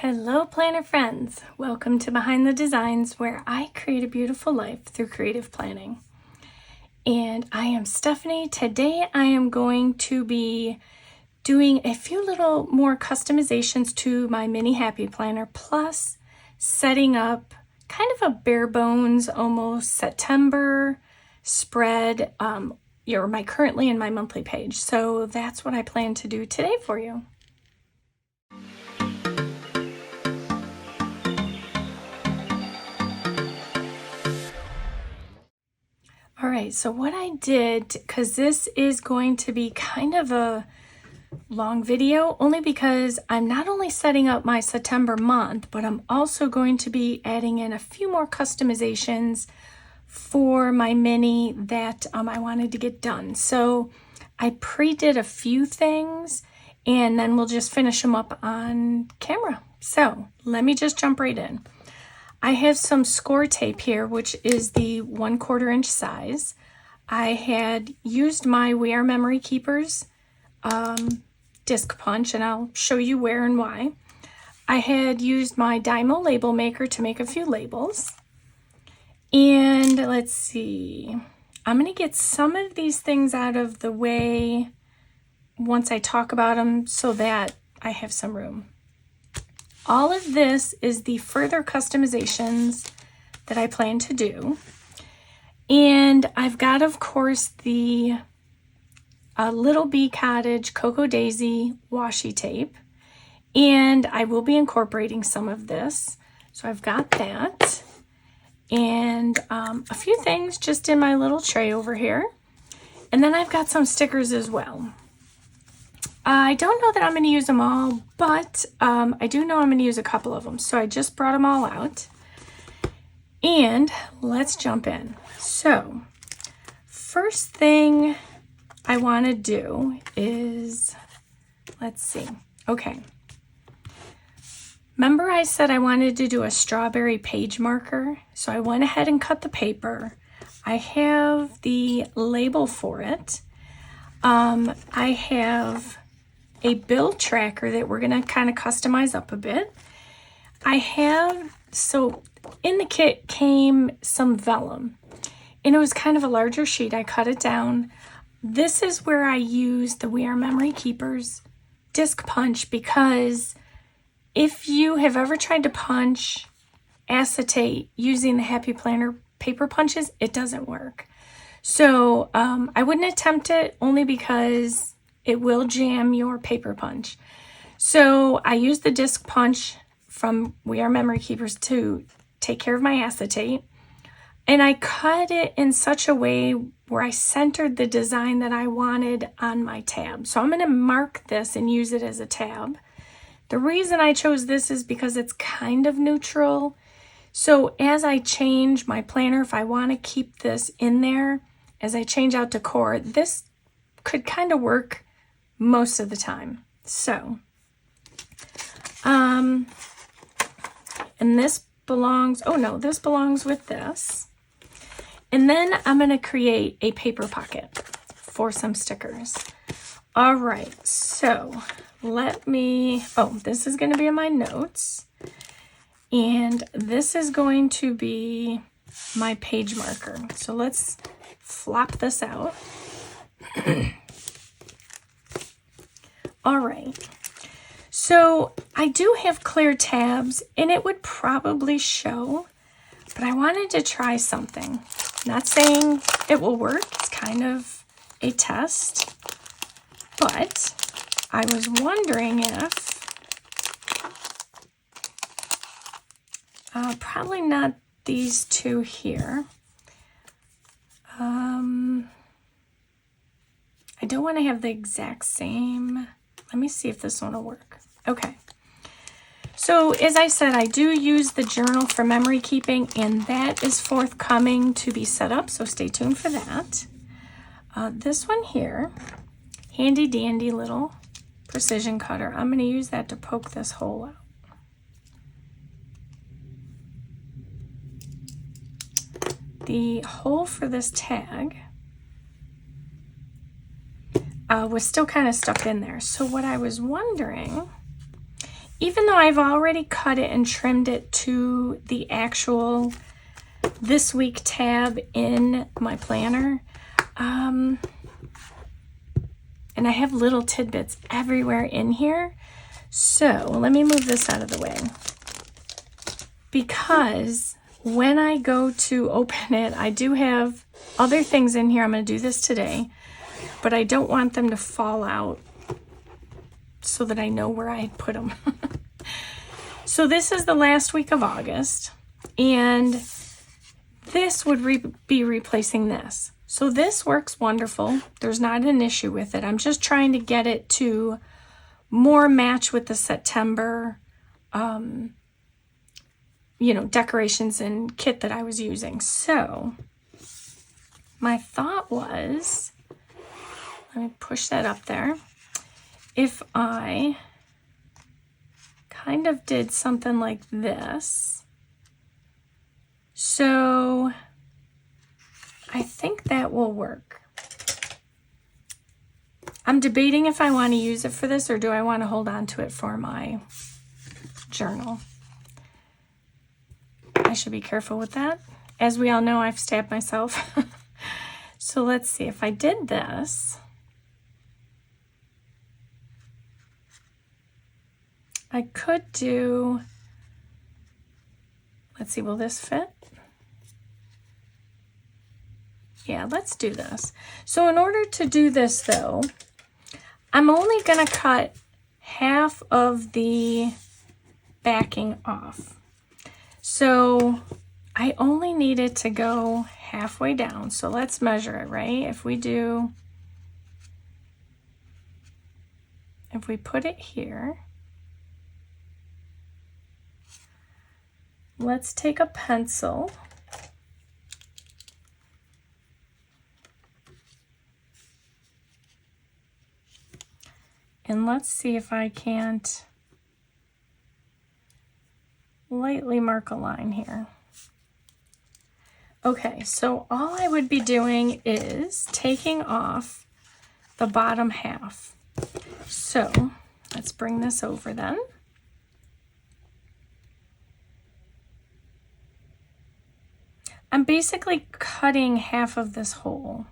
Hello planner friends, welcome to Behind the Designs, where I create a beautiful life through creative planning. And I am Stephanie. Today I am going to be doing a few little more customizations to my mini happy planner, plus setting up kind of a bare bones almost September spread my currently and my monthly page. So that's what I plan to do today for you. All right, so what I did, because this is going to be kind of a long video, only because I'm not only setting up my September month, but I'm also going to be adding in a few more customizations for my mini that I wanted to get done. So I pre-did a few things and then we'll just finish them up on camera. So let me just jump right in. I have some score tape here, which is the 1/4 inch size. I had used my We Are Memory Keepers disc punch, and I'll show you where and why. I had used my Dymo label maker to make a few labels. And let's see, I'm going to get some of these things out of the way once I talk about them so that I have some room. All of this is the further customizations that I plan to do. And I've got, of course, the Little Bee Cottage Cocoa Daisy washi tape. And I will be incorporating some of this. So I've got that. And a few things just in my little tray over here. And then I've got some stickers as well. I don't know that I'm going to use them all, but I do know I'm going to use a couple of them. So I just brought them all out. And let's jump in. So first thing I want to do is, let's see. Okay. Remember I said I wanted to do a strawberry page marker? So I went ahead and cut the paper. I have the label for it. I have a build tracker that we're going to kind of customize up a bit. So in the kit came some vellum, and it was kind of a larger sheet. I cut it down. This is where I use the We Are Memory Keepers disc punch, because if you have ever tried to punch acetate using the Happy Planner paper punches, it doesn't work. So I wouldn't attempt it, only because it will jam your paper punch. So I use the disc punch from We Are Memory Keepers to take care of my acetate. And I cut it in such a way where I centered the design that I wanted on my tab. So I'm going to mark this and use it as a tab. The reason I chose this is because it's kind of neutral. So as I change my planner, if I want to keep this in there, as I change out decor, this could kind of work most of the time. So, and this belongs, this belongs with this. And then I'm going to create a paper pocket for some stickers. All right, so this is going to be in my notes. And this is going to be my page marker. So let's flop this out. All right, so I do have clear tabs, and it would probably show, but I wanted to try something. Not saying it will work, it's kind of a test, but I was wondering if, probably not these two here. I don't want to have the exact same. Let me see if this one will work. Okay. So as I said, I do use the journal for memory keeping, and that is forthcoming to be set up. So stay tuned for that. This one here, handy dandy little precision cutter. I'm going to use that to poke this hole out. The hole for this tag was still kind of stuck in there. So what I was wondering even though I've already cut it and trimmed it to the actual this week tab in my planner, and I have little tidbits everywhere in here. So let me move this out of the way, because when I go to open it, I do have other things in here. I'm going to do this today, but I don't want them to fall out so that I know where I put them. So this is the last week of August, and this would be replacing this. So this works wonderful. There's not an issue with it. I'm just trying to get it to more match with the September, decorations and kit that I was using. So my thought was, let me push that up there. If I kind of did something like this, so I think that will work. I'm debating if I want to use it for this or do I want to hold on to it for my journal. I should be careful with that. As we all know, I've stabbed myself. So let's see, if I did this, I could do, let's see, will this fit? Yeah, let's do this. So in order to do this though, I'm only going to cut half of the backing off. So I only need it to go halfway down. So let's measure it, right? If we put it here, let's take a pencil . And let's see if I can't lightly mark a line here. Okay, so all I would be doing is taking off the bottom half. So let's bring this over then. I'm basically cutting half of this whole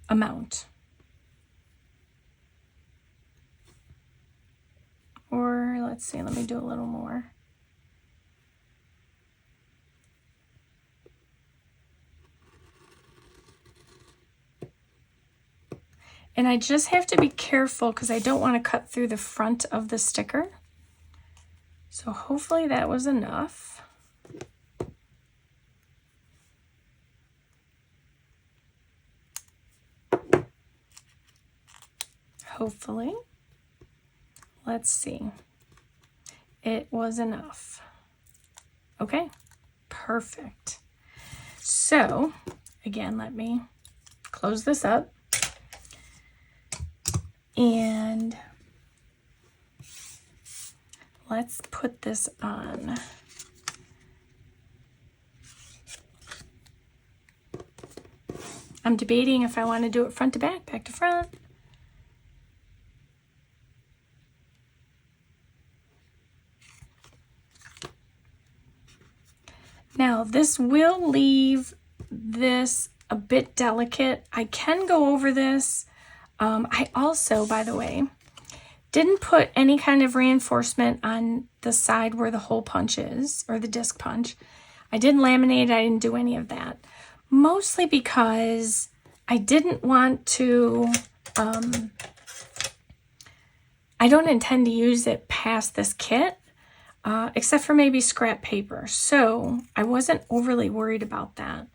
amount. Or let's see, let me do a little more. And I just have to be careful because I don't want to cut through the front of the sticker. So hopefully that was enough. Hopefully. Let's see. It was enough. Okay, perfect. So again, let me close this up. And let's put this on. I'm debating if I want to do it front to back, back to front. Now this will leave this a bit delicate. I can go over this. I also, by the way, didn't put any kind of reinforcement on the side where the hole punch is, or the disc punch. I didn't laminate it, I didn't do any of that. Mostly because I didn't want to, I don't intend to use it past this kit, except for maybe scrap paper. So I wasn't overly worried about that.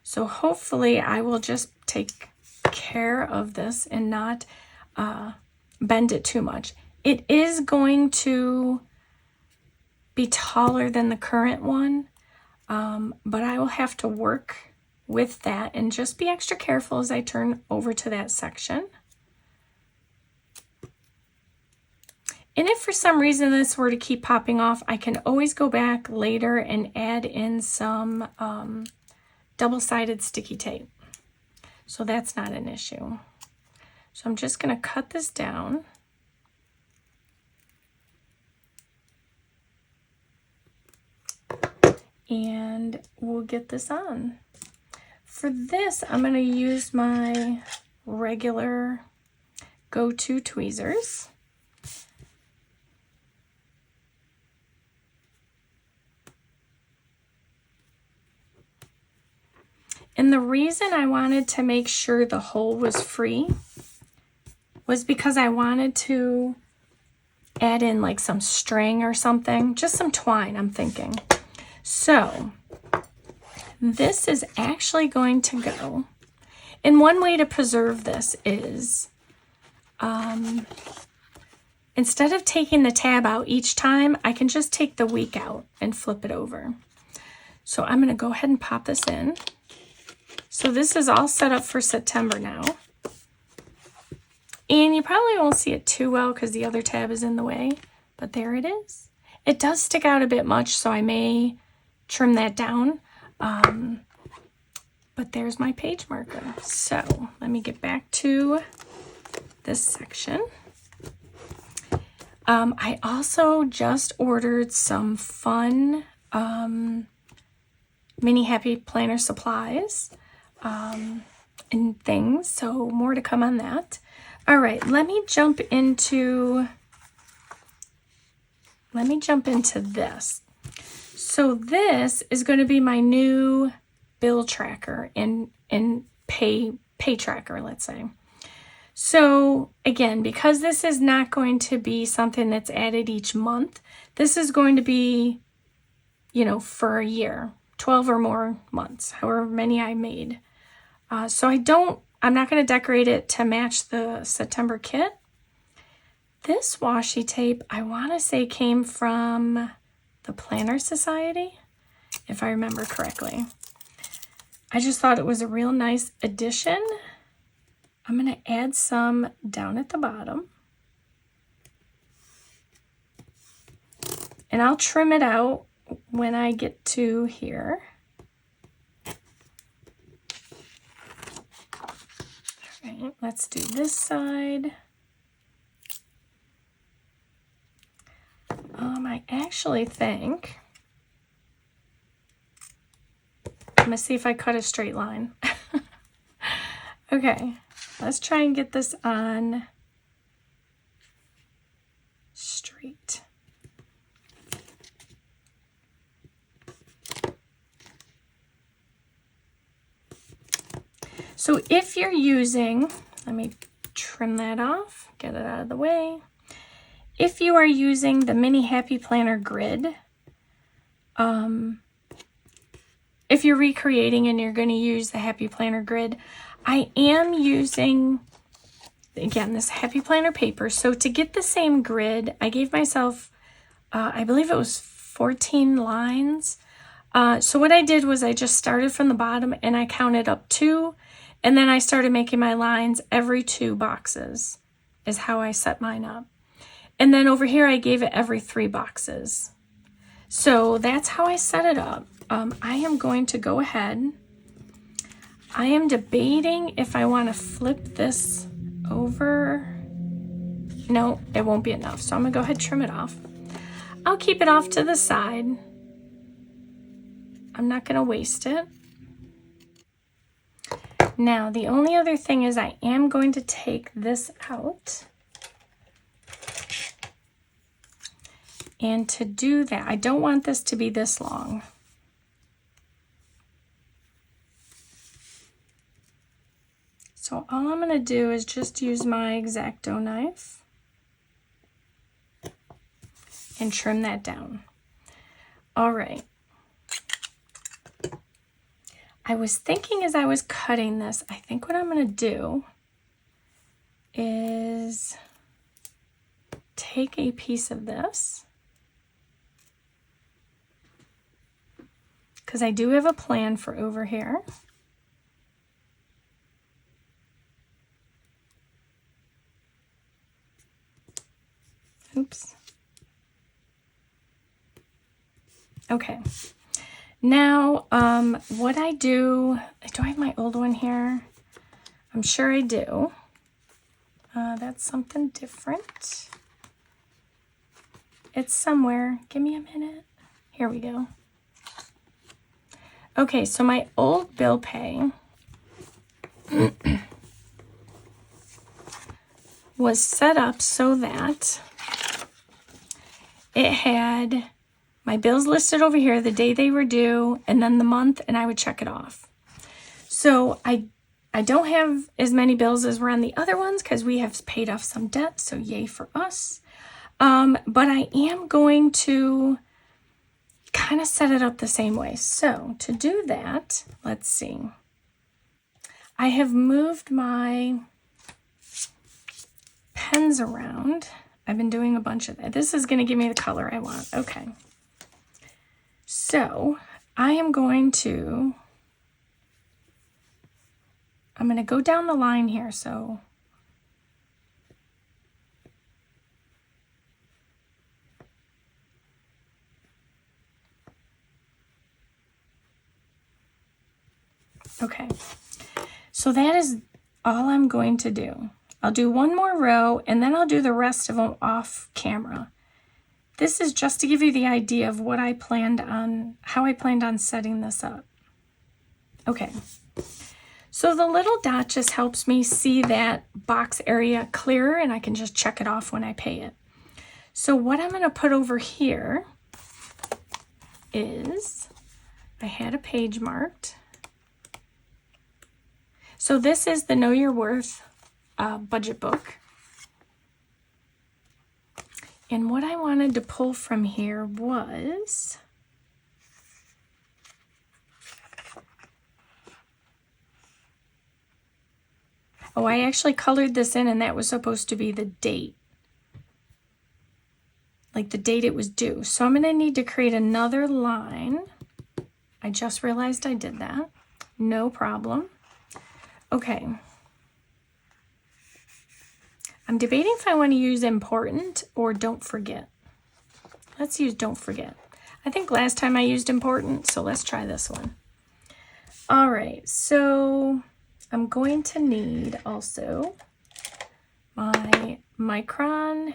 So hopefully I will just take care of this and not bend it too much. It is going to be taller than the current one, but I will have to work with that and just be extra careful as I turn over to that section. And if for some reason this were to keep popping off, I can always go back later and add in some double-sided sticky tape. So that's not an issue. So I'm just going to cut this down. and we'll get this on. For this, I'm going to use my regular go-to tweezers. And the reason I wanted to make sure the hole was free was because I wanted to add in like some string or something, just some twine, I'm thinking. So this is actually going to go, and one way to preserve this is instead of taking the tab out each time, I can just take the week out and flip it over. So I'm going to go ahead and pop this in. So this is all set up for September now. And you probably won't see it too well because the other tab is in the way, but there it is. It does stick out a bit much, so I may trim that down. But there's my page marker. So let me get back to this section. I also just ordered some fun mini happy planner supplies and things, so more to come on that. All right, let me jump into this. So this is going to be my new bill tracker and pay tracker, let's say. So again, because this is not going to be something that's added each month, this is going to be, you know, for a year, 12 or more months, however many I made. So I'm not going to decorate it to match the September kit. This washi tape, I want to say came from the Planner Society, if I remember correctly. I just thought it was a real nice addition. I'm going to add some down at the bottom. And I'll trim it out when I get to here. All right, let's do this side. I actually think I'm going to see if I cut a straight line. Okay, let's try and get this on straight. So if you're using, let me trim that off, get it out of the way. If you are using the Mini Happy Planner grid, if you're recreating and you're going to use the Happy Planner grid, I am using, again, this Happy Planner paper. So to get the same grid, I gave myself, I believe it was 14 lines. So what I did was I just started from the bottom and I counted up 2, and then I started making my lines every 2 boxes is how I set mine up. And then over here, I gave it every 3 boxes. So that's how I set it up. I am going to go ahead. I am debating if I want to flip this over. No, it won't be enough. So I'm going to go ahead and trim it off. I'll keep it off to the side. I'm not going to waste it. Now, the only other thing is I am going to take this out. And to do that, I don't want this to be this long. So all I'm going to do is just use my X-Acto knife and trim that down. All right. I was thinking as I was cutting this, I think what I'm going to do is take a piece of this, because I do have a plan for over here. Oops. Okay. Now, what I do I have my old one here? I'm sure I do. That's something different. It's somewhere. Give me a minute. Here we go. Okay, so my old bill pay was set up so that it had my bills listed over here, the day they were due, and then the month, and I would check it off. So I don't have as many bills as were on the other ones because we have paid off some debt, so yay for us. But I am going to kind of set it up the same way. So to do that, let's see. I have moved my pens around. I've been doing a bunch of that. This is going to give me the color I want. Okay. So I'm going to go down the line here. So okay. So that is all I'm going to do. I'll do one more row and then I'll do the rest of them off camera. This is just to give you the idea of what I planned on, how I planned on setting this up. Okay. So the little dot just helps me see that box area clearer and I can just check it off when I pay it. So what I'm going to put over here is, I had a page marked. So this is the Know Your Worth budget book. And what I wanted to pull from here was, oh, I actually colored this in and that was supposed to be the date. Like the date it was due. So I'm going to need to create another line. I just realized I did that. No problem. Okay. I'm debating if I want to use important or don't forget. Let's use don't forget. I think last time I used important, so let's try this one. All right, so I'm going to need also my micron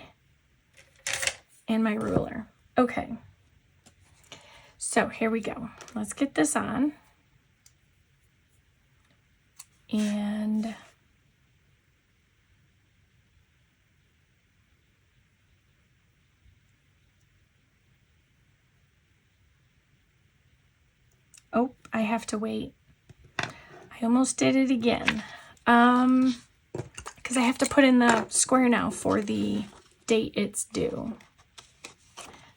and my ruler. Okay, so here we go. Let's get this on. And oh, I have to wait. I almost did it again. Because I have to put in the square now for the date it's due.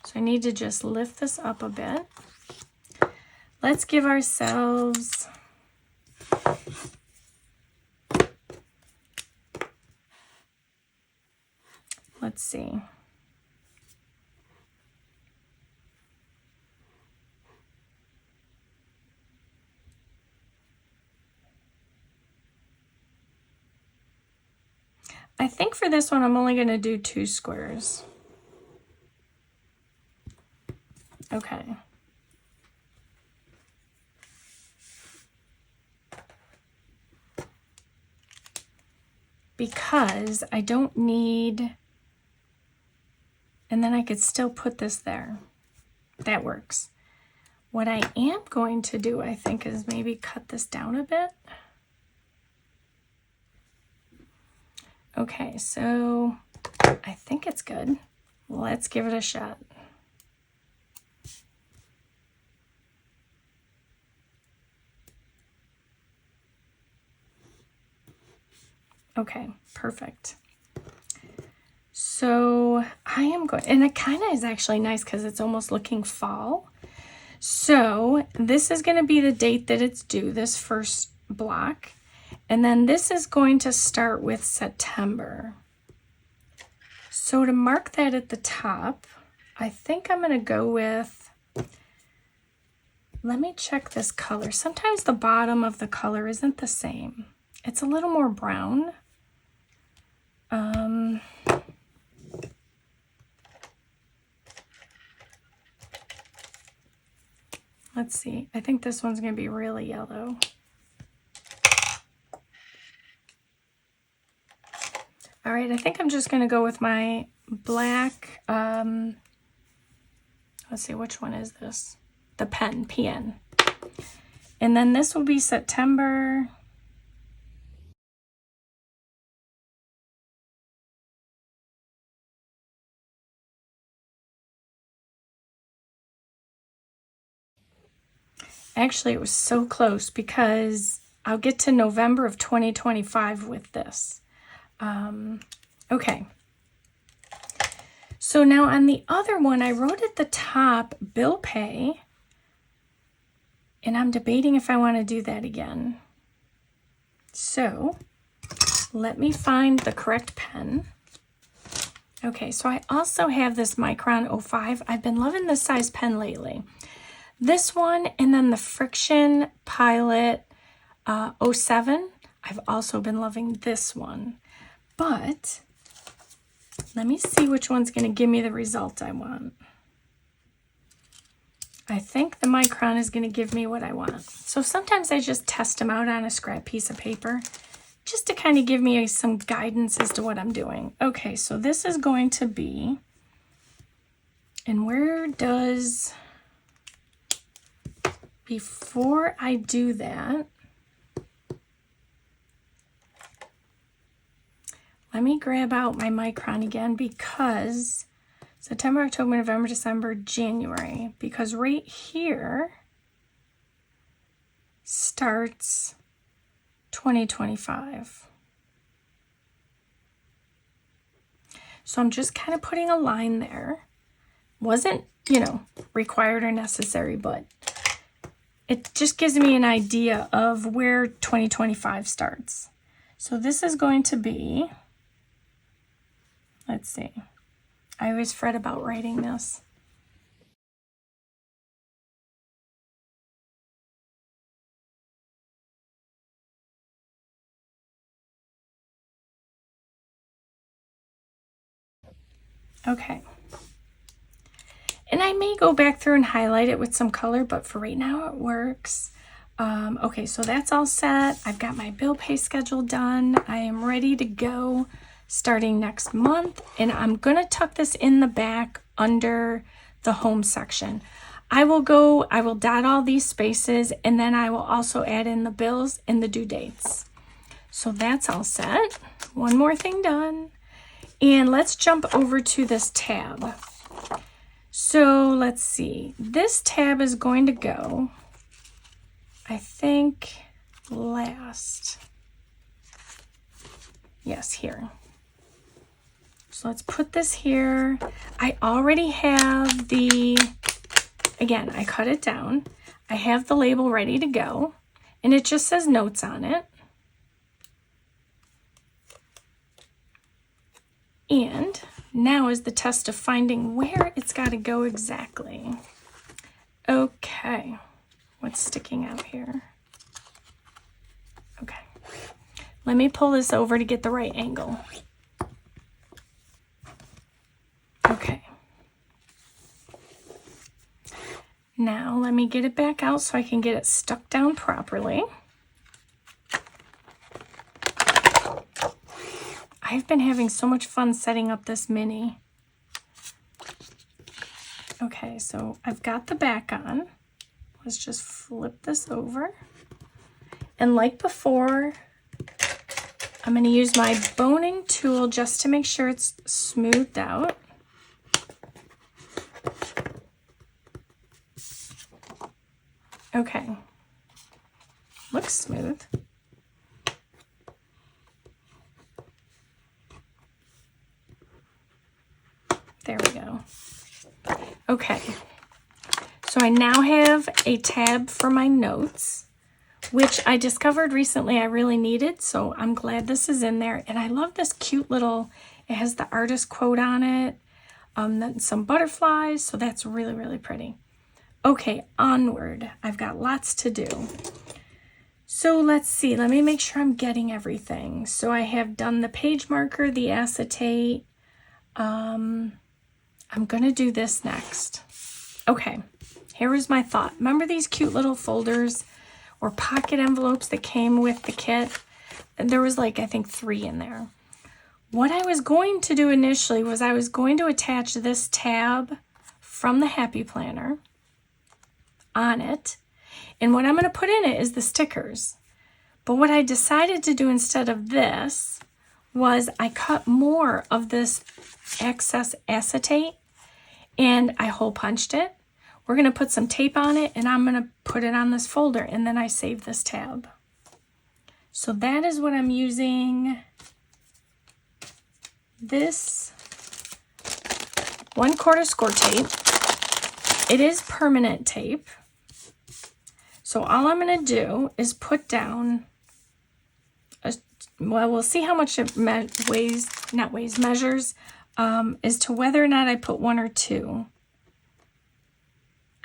So I need to just lift this up a bit. Let's give ourselves, let's see. I think for this one, I'm only going to do 2 squares. Okay. Because I don't need, and then I could still put this there. That works. What I am going to do, I think, is maybe cut this down a bit. Okay, so I think it's good. Let's give it a shot. Okay, perfect. So I am going, and it kind of is actually nice because it's almost looking fall. So this is going to be the date that it's due, this first block. And then this is going to start with September. So to mark that at the top, I think I'm going to go with, let me check this color. Sometimes the bottom of the color isn't the same. It's a little more brown. Let's see. I think this one's going to be really yellow. All right, I think I'm just going to go with my black, let's see, which one is this? The pen, PN. And then this will be September. Actually, it was so close because I'll get to November of 2025 with this. Okay. So now on the other one, I wrote at the top, bill pay. And I'm debating if I want to do that again. So let me find the correct pen. Okay, so I also have this Micron 05. I've been loving this size pen lately. This one, and then the Friction Pilot 07. I've also been loving this one. But let me see which one's going to give me the result I want. I think the Micron is going to give me what I want. So sometimes I just test them out on a scrap piece of paper just to kind of give me some guidance as to what I'm doing. Okay, so this is going to be, and where does, before I do that, let me grab out my Micron again because September, October, November, December, January, because right here starts 2025. So I'm just kind of putting a line there. Wasn't, required or necessary, but it just gives me an idea of where 2025 starts. So this is going to be, let's see. I always fret about writing this. Okay. And I may go back through and highlight it with some color, but for right now it works. Okay, so that's all set. I've got my bill pay schedule done. I am ready to go starting next month. And I'm going to tuck this in the back under the home section. I will dot all these spaces, and then I will also add in the bills and the due dates. So that's all set. One more thing done. And let's jump over to this tab. So let's see. This tab is going to go, I think, last. Yes, here. So let's put this here. I already have again, I cut it down. I have the label ready to go, and it just says notes on it. And now is the test of finding where it's got to go exactly. Okay, what's sticking out here? Okay, let me pull this over to get the right angle. Okay. Now let me get it back out so I can get it stuck down properly. I've been having so much fun setting up this mini. Okay, so I've got the back on. Let's just flip this over. And like before, I'm going to use my boning tool just to make sure it's smoothed out. Okay, looks smooth. There we go. Okay, so I now have a tab for my notes, which I discovered recently I really needed, so I'm glad this is in there. And I love this cute little, it has the artist quote on it, then some butterflies, so that's really, really pretty. Okay, onward. I've got lots to do. So let's see, let me make sure I'm getting everything. So I have done the page marker, the acetate. I'm going to do this next. Okay, here is my thought. Remember these cute little folders or pocket envelopes that came with the kit? There was like, I think 3 in there. What I was going to do initially was I was going to attach this tab from the Happy Planner on it, And what I'm going to put in it is the stickers. But what I decided to do instead of this was I cut more of this excess acetate and I hole punched it. We're going to put some tape on it and I'm going to put it on this folder, and then I save this tab. So that is what I'm using. This 1/4 score tape. It is permanent tape. So all I'm going to do is put down, well, we'll see how much it measures, as to whether or not I put 1 or 2.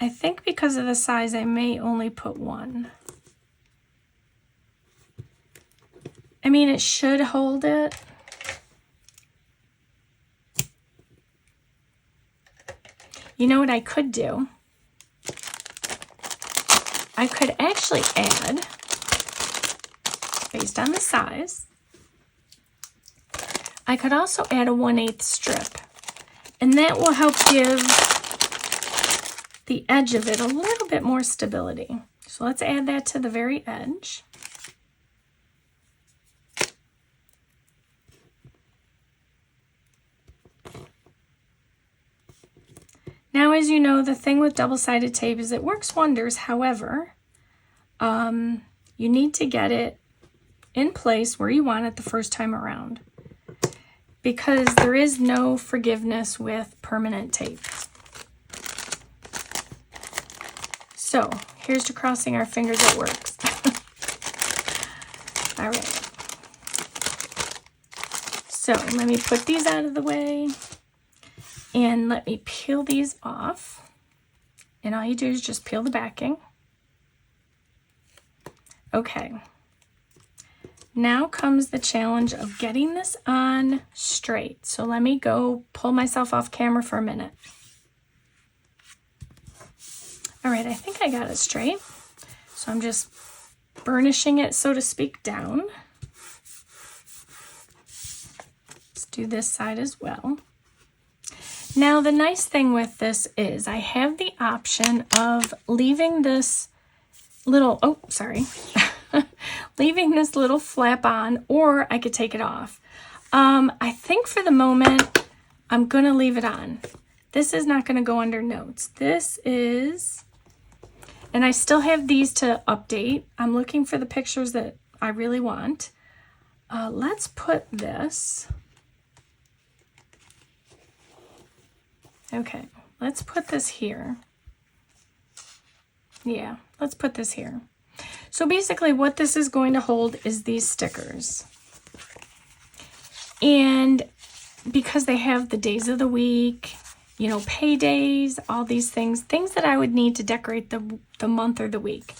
I think because of the size, I may only put 1. I mean, it should hold it. You know what I could do? I could actually add, based on the size, I could also add a 1/8 strip. And that will help give the edge of it a little bit more stability. So let's add that to the very edge. Now, as you know, the thing with double-sided tape is it works wonders. However, you need to get it in place where you want it the first time around, because there is no forgiveness with permanent tape. So here's to crossing our fingers it works. All right. So let me put these out of the way. And let me peel these off. And all you do is just peel the backing. Okay. Now comes the challenge of getting this on straight. So let me go pull myself off camera for a minute. All right, I think I got it straight. So I'm just burnishing it, so to speak, down. Let's do this side as well. Now, the nice thing with this is I have the option of leaving this little, leaving this little flap on, or I could take it off. I think for the moment, I'm going to leave it on. This is not going to go under notes. This is, and I still have these to update. I'm looking for the pictures that I really want. Let's put this. Okay, let's put this here. Yeah, let's put this here. So basically what this is going to hold is these stickers. And because they have the days of the week, you know, paydays, all these things that I would need to decorate the month or the week.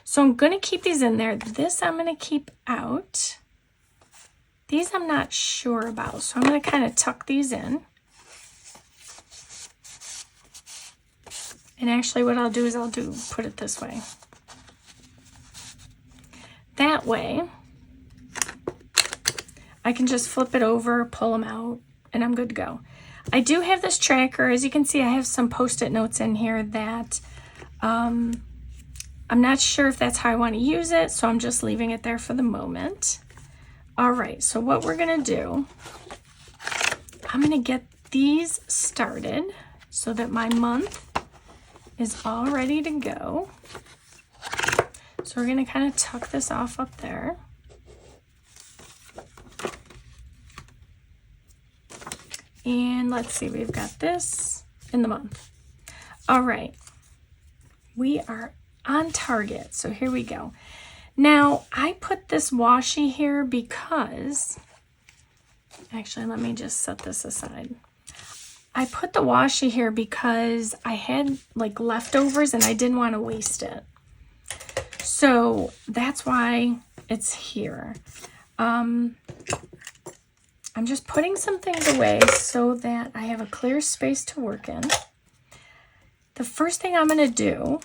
So I'm going to keep these in there. This I'm going to keep out. These I'm not sure about, so I'm going to kind of tuck these in. And actually what I'll do is put it this way. That way, I can just flip it over, pull them out, and I'm good to go. I do have this tracker. As you can see, I have some Post-it notes in here that I'm not sure if that's how I want to use it, so I'm just leaving it there for the moment. All right, so what we're going to do, I'm going to get these started so that my month is all ready to go. So we're going to kind of tuck this off up there. And let's see, we've got this in the month. All right, we are on target. So here we go. Now I put this washi here because, actually, let me just set this aside. I put the washi here because I had like leftovers and I didn't want to waste it. So that's why it's here. I'm just putting some things away so that I have a clear space to work in. The first thing I'm going to do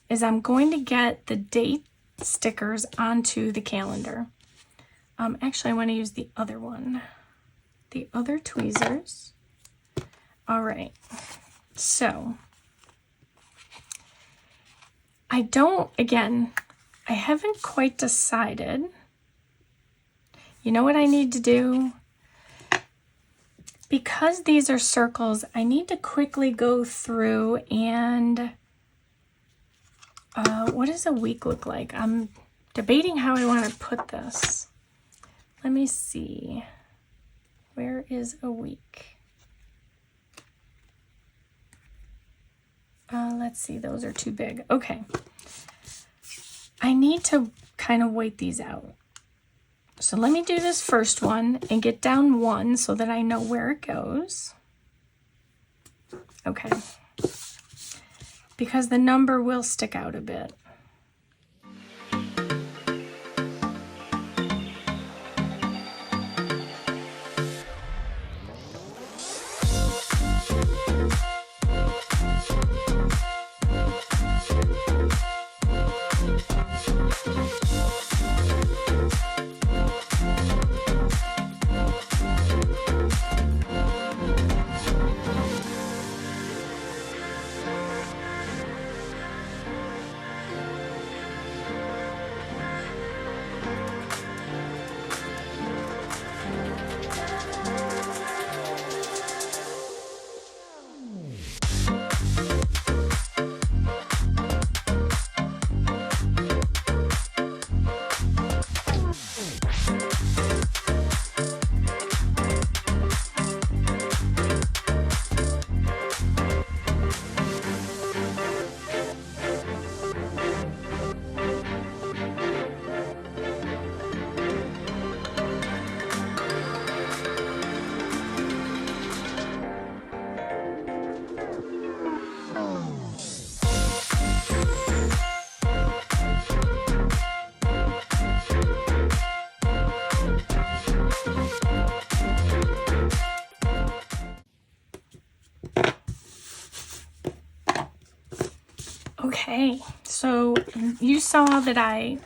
is I'm going to get the date stickers onto the calendar. Actually, I want to use the other one, the other tweezers. All right, so again, I haven't quite decided. You know what I need to do? Because these are circles, I need to quickly go through and what does a week look like? I'm debating how I want to put this. Let me see. Where is a week? Let's see, those are too big. Okay. I need to kind of wait these out. So let me do this first one and get down one so that I know where it goes. Okay. Because the number will stick out a bit. Okay, so you saw that I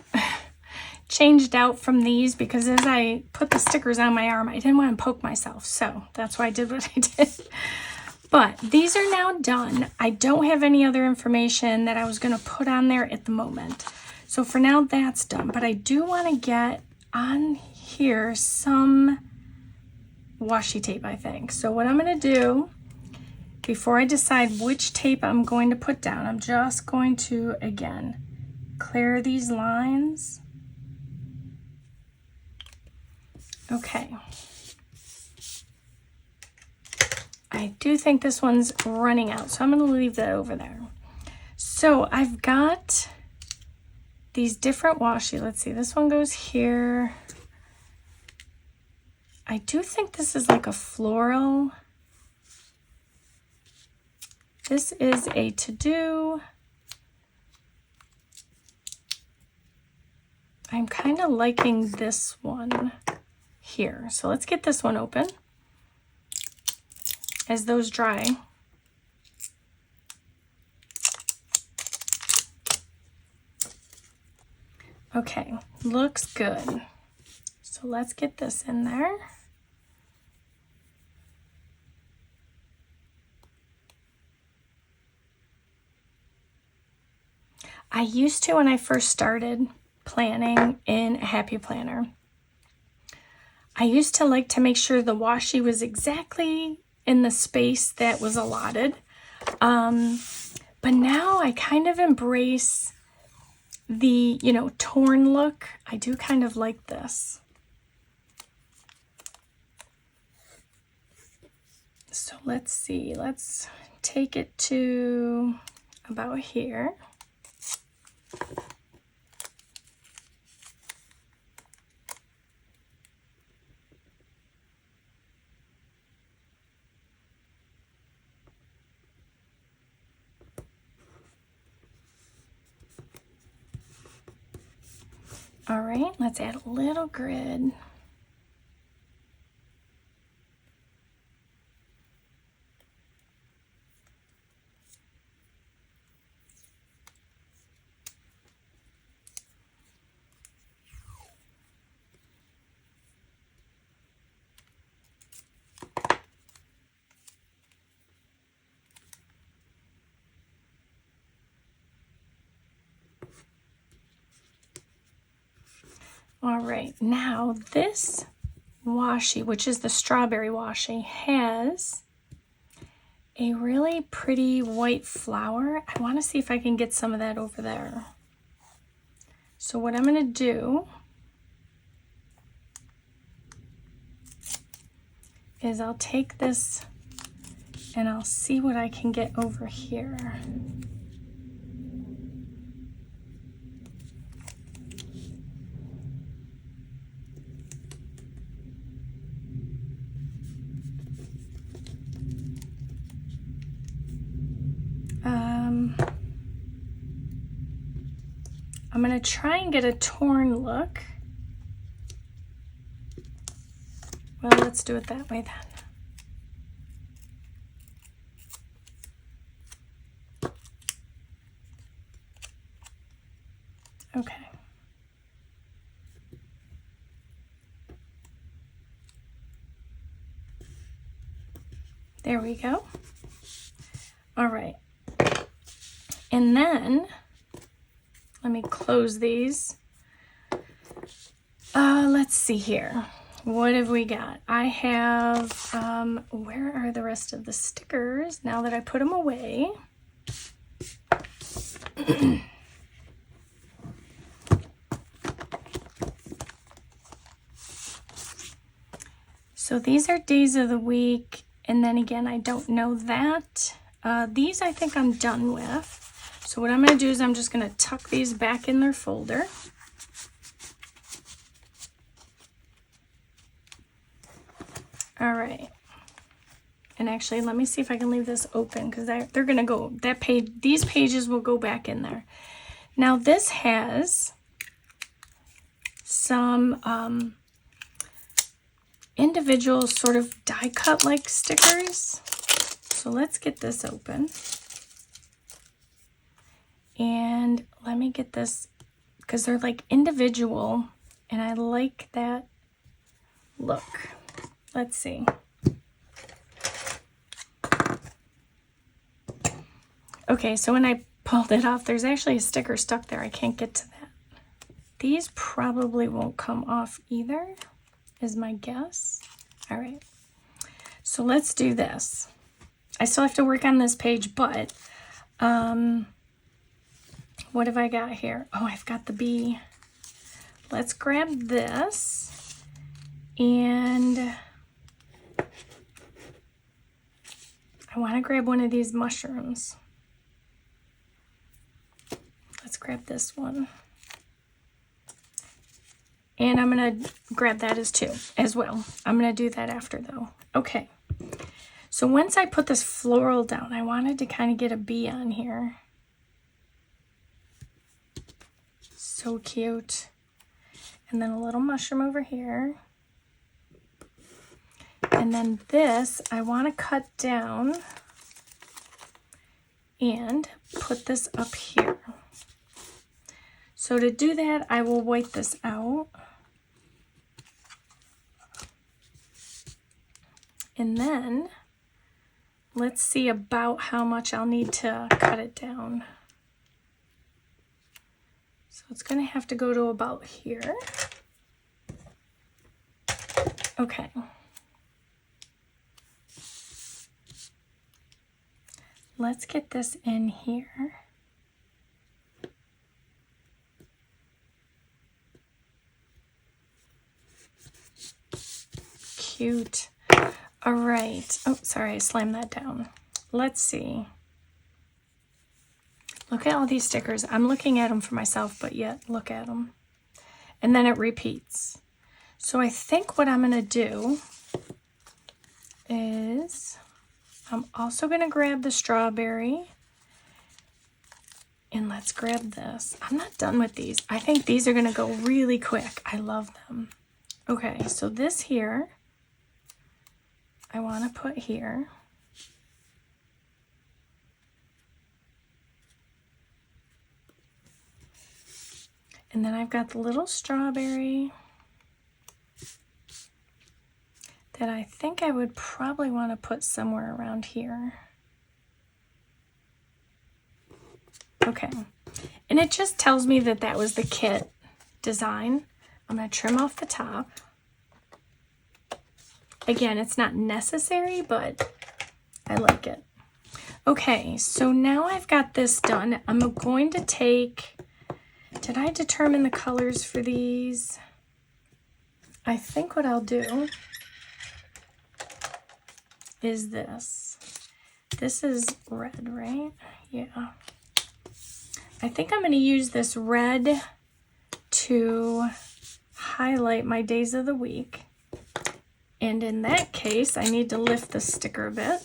changed out from these because as I put the stickers on my arm, I didn't want to poke myself. So that's why I did what I did. But these are now done. I don't have any other information that I was going to put on there at the moment. So for now, that's done. But I do want to get on here some washi tape, I think. So what I'm going to do, before I decide which tape I'm going to put down, I'm just going to, again, clear these lines. Okay. I do think this one's running out, so I'm going to leave that over there. So I've got these different washi. Let's see, this one goes here. I do think this is like a floral. This is a to-do. I'm kind of liking this one here. So let's get this one open as those dry. Okay, looks good. So let's get this in there. I used to, when I first started planning in a Happy Planner, I used to like to make sure the washi was exactly in the space that was allotted. But now I kind of embrace the, torn look. I do kind of like this. So let's see, let's take it to about here. All right, let's add a little grid. All right, now this washi, which is the strawberry washi, has a really pretty white flower. I want to see if I can get some of that over there. So what I'm going to do is I'll take this and I'll see what I can get over here. I'm going to try and get a torn look. Well, let's do it that way then. Okay. There we go. All right. And then let me close these. Let's see here. What have we got? I have, where are the rest of the stickers now that I put them away? So these are days of the week, and then again, I don't know that. These I think I'm done with. So what I'm going to do is I'm just going to tuck these back in their folder. All right. And actually, let me see if I can leave this open because they're going to go, that page, these pages will go back in there. Now this has some individual sort of die cut like stickers. So let's get this open. And let me get this, because they're like individual, and I like that look. Let's see. Okay, so when I pulled it off, there's actually a sticker stuck there. I can't get to that. These probably won't come off either, is my guess. All right, so let's do this. I still have to work on this page, but what have I got here? Oh, I've got the bee. Let's grab this and I want to grab one of these mushrooms. Let's grab this one. And I'm going to grab that as well. I'm going to do that after though. Okay. So once I put this floral down, I wanted to kind of get a bee on here. So cute. And then a little mushroom over here. And then this, I want to cut down and put this up here. So to do that, I will white this out. And then let's see about how much I'll need to cut it down. So it's going to have to go to about here. Okay. Let's get this in here. Cute. All right. Oh, sorry, I slammed that down. Let's see. Look at all these stickers. I'm looking at them for myself, but yet look at them. And then it repeats. So I think what I'm going to do is I'm also going to grab the strawberry. And let's grab this. I'm not done with these. I think these are going to go really quick. I love them. Okay, so this here, I want to put here. And then I've got the little strawberry that I think I would probably want to put somewhere around here. Okay. And And it just tells me that that was the kit design. I'm going to trim off the top. Again, it's not necessary, but I like it. Okay, so now I've got this done. I'm going to take, did I determine the colors for these? I think what I'll do is this. This is red, right? Yeah. I think I'm going to use this red to highlight my days of the week. And in that case, I need to lift the sticker a bit.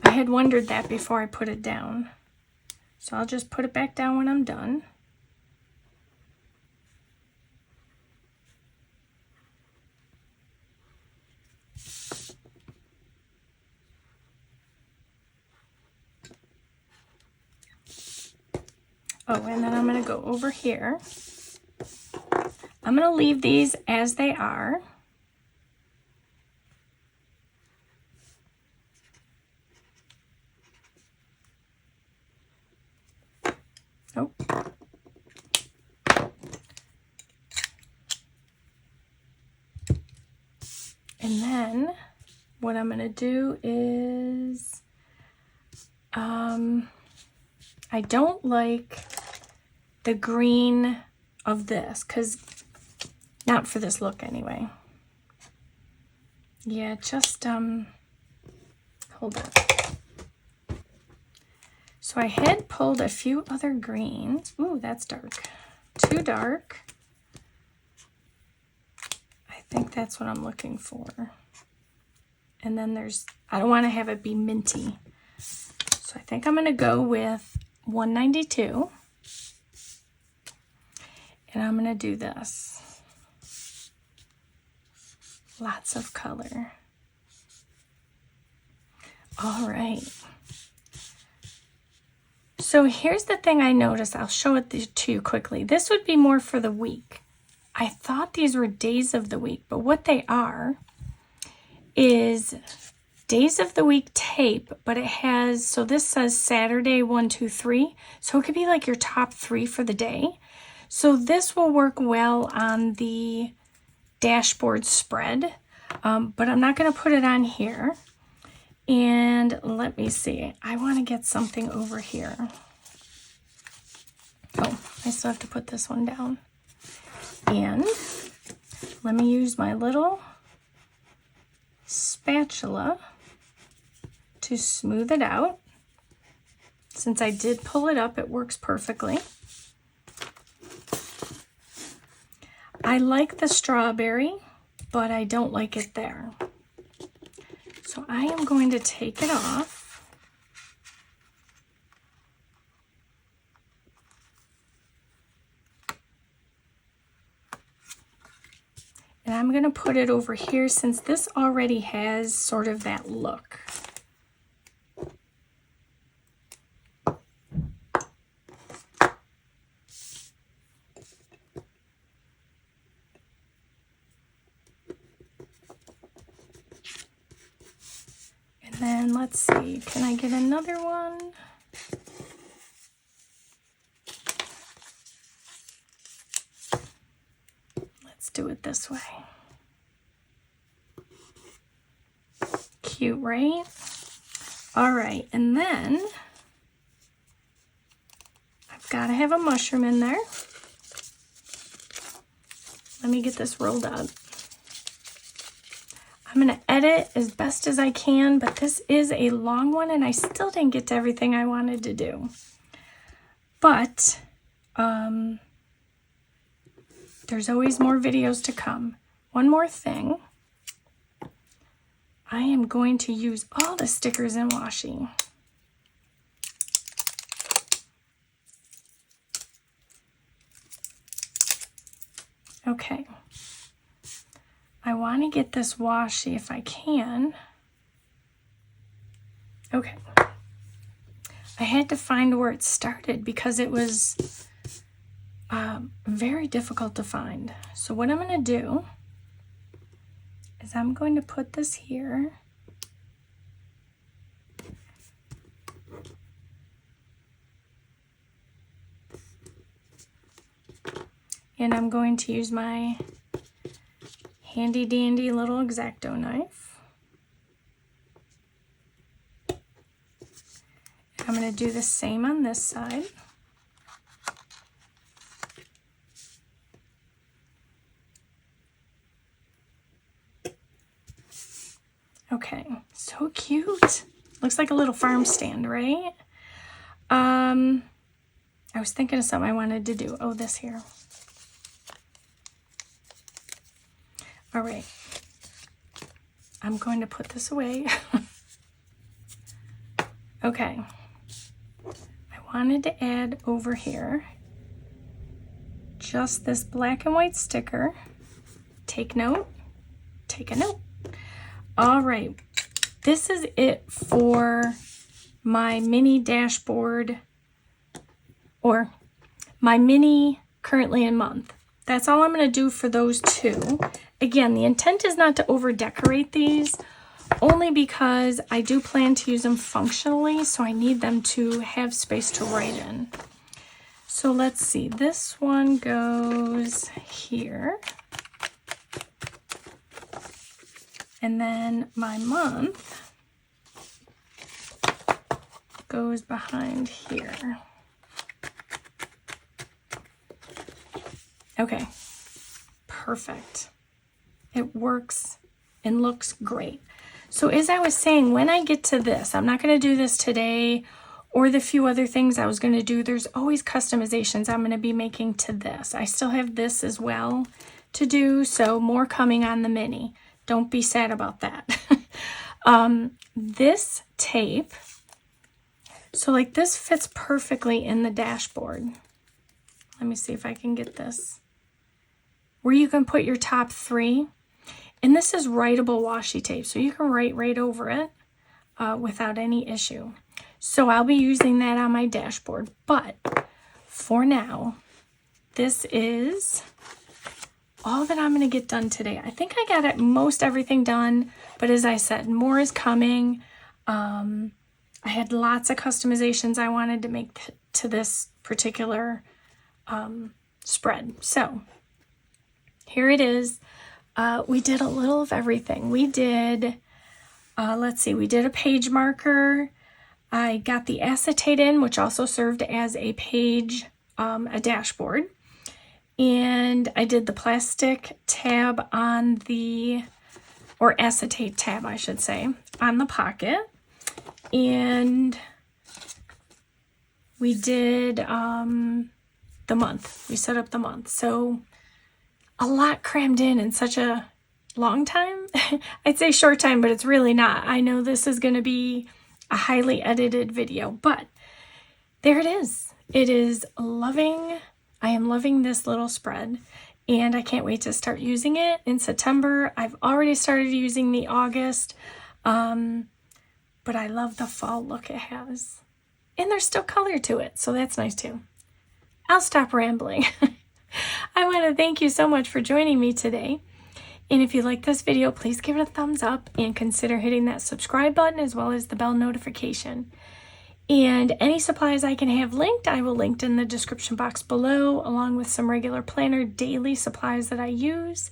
I had wondered that before I put it down. So I'll just put it back down when I'm done. Oh, and then I'm going to go over here. I'm going to leave these as they are. Oh. And then what I'm going to do is, I don't like the green of this, because not for this look anyway. Yeah, just, hold on. So I had pulled a few other greens. Ooh, that's dark. Too dark. I think that's what I'm looking for. And then there's, I don't want to have it be minty. So I think I'm going to go with 192. And I'm going to do this. Lots of color. All right. So here's the thing I noticed. I'll show it to you quickly. This would be more for the week. I thought these were days of the week, but what they are is days of the week tape, but it has, so this says Saturday 1, 2, 3. So it could be like your top 3 for the day. So this will work well on the dashboard spread, but I'm not going to put it on here. And let me see, I want to get something over here. Oh, I still have to put this one down. And let me use my little spatula to smooth it out. Since I did pull it up, it works perfectly. I like the strawberry, but I don't like it there. So I am going to take it off. And I'm going to put it over here since this already has sort of that look. And then let's see, can I get another one? Let's do it this way. Cute, right? All right, and then I've got to have a mushroom in there. Let me get this rolled up. I'm going to edit as best as I can, but this is a long one and I still didn't get to everything I wanted to do. But there's always more videos to come. One more thing. I am going to use all the stickers in washi. Okay. I want to get this washi if I can. Okay. I had to find where it started because it was very difficult to find. So what I'm going to do is I'm going to put this here And I'm going to use my handy dandy little X-Acto knife. I'm going to do the same on this side. Okay, so cute. Looks like a little farm stand, right? I was thinking of something I wanted to do. Oh, this here. All right. I'm going to put this away. Okay. I wanted to add over here just this black and white sticker. Take note. Take a note. All right, this is it for my mini dashboard, or my mini currently in month. That's all I'm going to do for those two. Again, the intent is not to over decorate these, only because I do plan to use them functionally, so I need them to have space to write in. So let's see, this one goes here. And then my month goes behind here. Okay, perfect. It works and looks great. So as I was saying, when I get to this, I'm not going to do this today or the few other things I was going to do. There's always customizations I'm going to be making to this. I still have this as well to do, so more coming on the mini. Don't be sad about that. This tape, so like this fits perfectly in the dashboard. Let me see if I can get this. Where you can put your top 3. And this is writable washi tape, so you can write right over it without any issue. So I'll be using that on my dashboard. But for now, this is all that I'm going to get done today. I think I got most everything done, but as I said, more is coming. I had lots of customizations I wanted to make to this particular spread. So here it is. We did a little of everything. We did, let's see, we did a page marker. I got the acetate in, which also served as a page, a dashboard. And I did the plastic tab on the, or acetate tab, I should say, on the pocket. And we did the month. We set up the month. So a lot crammed in such a long time. I'd say short time, but it's really not. I know this is going to be a highly edited video, but there it is. It is loving. I am loving this little spread, and I can't wait to start using it in September. I've already started using the August, but I love the fall look it has. And there's still color to it, so that's nice too. I'll stop rambling. I want to thank you so much for joining me today. And if you like this video, please give it a thumbs up and consider hitting that subscribe button as well as the bell notification. And any supplies I can have linked, I will link in the description box below, along with some regular planner daily supplies that I use.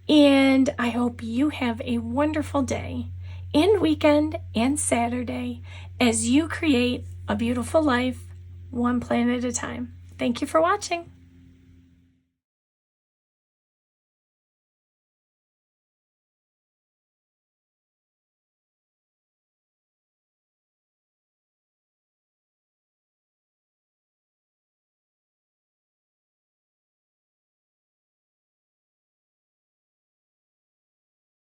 And I hope you have a wonderful day and weekend and Saturday as you create a beautiful life, one plan at a time. Thank you for watching.